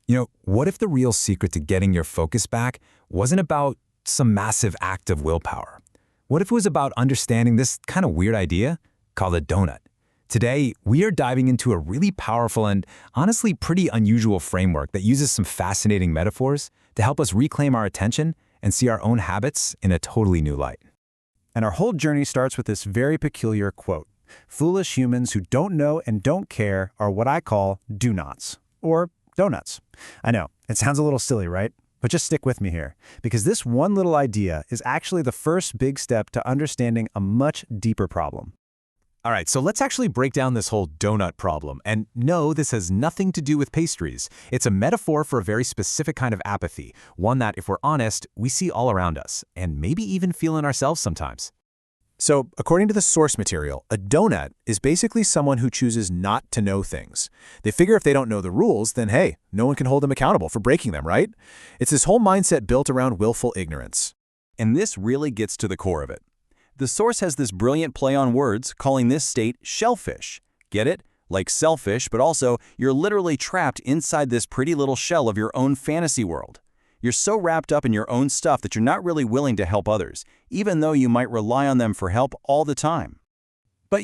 What if the real secret to getting your focus back wasn't about some massive act of willpower? What if it was about understanding this kind of weird idea called a donut? Today, we are diving into a really powerful and honestly pretty unusual framework that uses some fascinating metaphors to help us reclaim our attention and see our own habits in a totally new light. And our whole journey starts with this very peculiar quote. Foolish humans who don't know and don't care are what I call do-nots, or donuts. I know, it sounds a little silly, right? But just stick with me here, because this one little idea is actually the first big step to understanding a much deeper problem. All right, so let's actually break down this whole donut problem. And no, this has nothing to do with pastries. It's a metaphor for a very specific kind of apathy, one that, if we're honest, we see all around us, and maybe even feel in ourselves sometimes. So, according to the source material, a donut is basically someone who chooses not to know things. They figure if they don't know the rules, then hey, no one can hold them accountable for breaking them, right? It's this whole mindset built around willful ignorance. And this really gets to the core of it. The source has this brilliant play on words, calling this state shellfish. Get it? Like selfish, but also you're literally trapped inside this pretty little shell of your own fantasy world. You're so wrapped up in your own stuff that you're not really willing to help others, even though you might rely on them for help all the time. But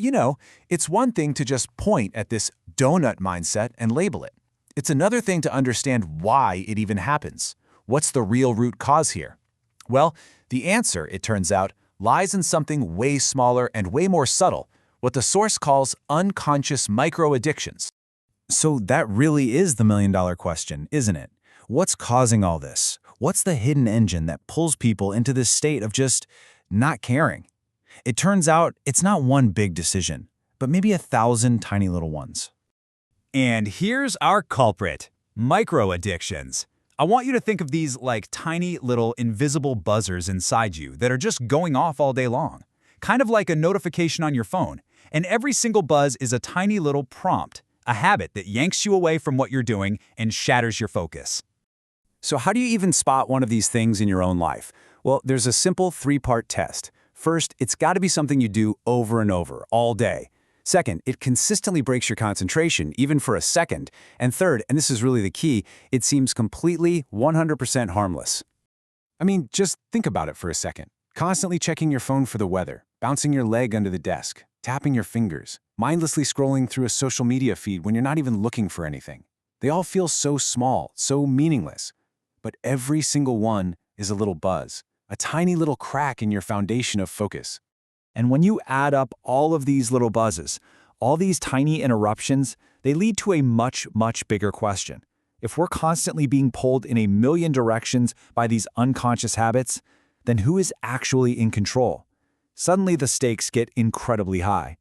it's one thing to just point at this donut mindset and label it. It's another thing to understand why it even happens. What's the real root cause here? Well, the answer, it turns out, lies in something way smaller and way more subtle, what the source calls unconscious micro-addictions. So that really is the million-dollar question, isn't it? What's causing all this? What's the hidden engine that pulls people into this state of just not caring? It turns out it's not one big decision, but maybe 1,000 tiny little ones. And here's our culprit, micro-addictions. I want you to think of these like tiny little invisible buzzers inside you that are just going off all day long, kind of like a notification on your phone. And every single buzz is a tiny little prompt, a habit that yanks you away from what you're doing and shatters your focus. So how do you even spot one of these things in your own life? Well, there's a simple 3-part test. First, it's got to be something you do over and over, all day. Second, it consistently breaks your concentration, even for a second. And third, and this is really the key, it seems completely 100% harmless. I mean, just think about it for a second. Constantly checking your phone for the weather, bouncing your leg under the desk, tapping your fingers, mindlessly scrolling through a social media feed when you're not even looking for anything. They all feel so small, so meaningless. But every single one is a little buzz, a tiny little crack in your foundation of focus. And when you add up all of these little buzzes, all these tiny interruptions, they lead to a much, much bigger question. If we're constantly being pulled in a million directions by these unconscious habits, then who is actually in control? Suddenly the stakes get incredibly high.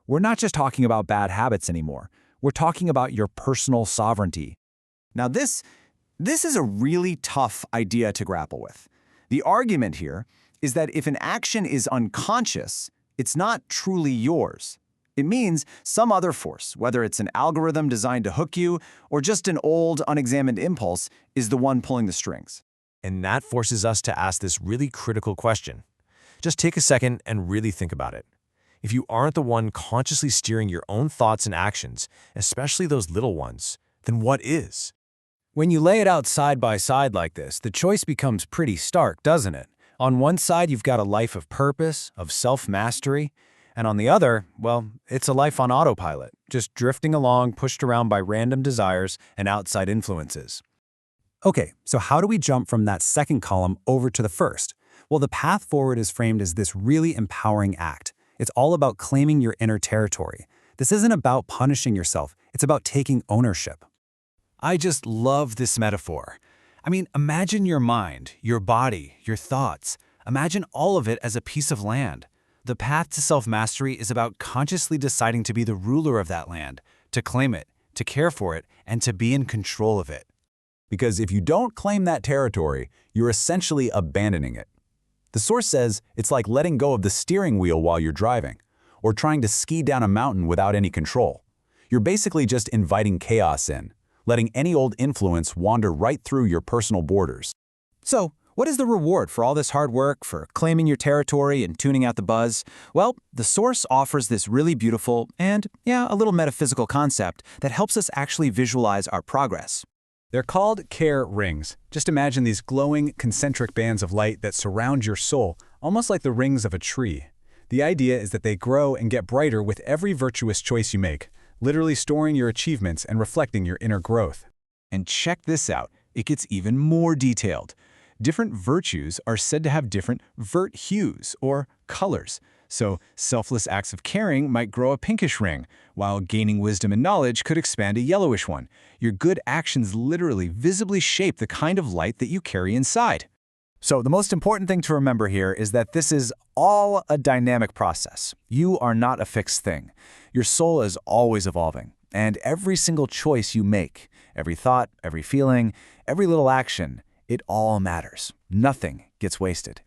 We're not just talking about bad habits anymore. We're talking about your personal sovereignty. Now this is a really tough idea to grapple with. The argument here is that if an action is unconscious, it's not truly yours. It means some other force, whether it's an algorithm designed to hook you or just an old, unexamined impulse, is the one pulling the strings. And that forces us to ask this really critical question. Just take a second and really think about it. If you aren't the one consciously steering your own thoughts and actions, especially those little ones, then what is? When you lay it out side by side like this, the choice becomes pretty stark, doesn't it? On one side, you've got a life of purpose, of self-mastery, and on the other, well, it's a life on autopilot, just drifting along, pushed around by random desires and outside influences. Okay, so how do we jump from that second column over to the first? Well, the path forward is framed as this really empowering act. It's all about claiming your inner territory. This isn't about punishing yourself, it's about taking ownership. I just love this metaphor. I mean, imagine your mind, your body, your thoughts. Imagine all of it as a piece of land. The path to self-mastery is about consciously deciding to be the ruler of that land, to claim it, to care for it, and to be in control of it. Because if you don't claim that territory, you're essentially abandoning it. The source says it's like letting go of the steering wheel while you're driving, or trying to ski down a mountain without any control. You're basically just inviting chaos in, letting any old influence wander right through your personal borders. So, what is the reward for all this hard work, for claiming your territory and tuning out the buzz? Well, the source offers this really beautiful and, a little metaphysical concept that helps us actually visualize our progress. They're called care rings. Just imagine these glowing, concentric bands of light that surround your soul, almost like the rings of a tree. The idea is that they grow and get brighter with every virtuous choice you make, literally storing your achievements and reflecting your inner growth. And check this out. It gets even more detailed. Different virtues are said to have different vert hues, or colors. So selfless acts of caring might grow a pinkish ring, while gaining wisdom and knowledge could expand a yellowish one. Your good actions literally visibly shape the kind of light that you carry inside. So the most important thing to remember here is that this is all a dynamic process. You are not a fixed thing. Your soul is always evolving, and every single choice you make, every thought, every feeling, every little action, it all matters. Nothing gets wasted.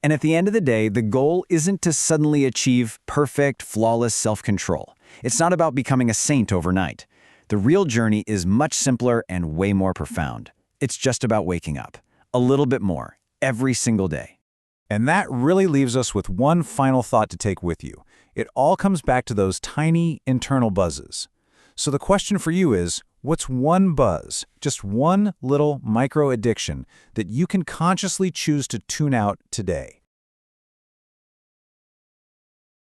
And at the end of the day, the goal isn't to suddenly achieve perfect, flawless self-control. It's not about becoming a saint overnight. The real journey is much simpler and way more profound. It's just about waking up, a little bit more, every single day. And that really leaves us with one final thought to take with you. It all comes back to those tiny internal buzzes. So the question for you is, what's one buzz, just one little micro addiction that you can consciously choose to tune out today?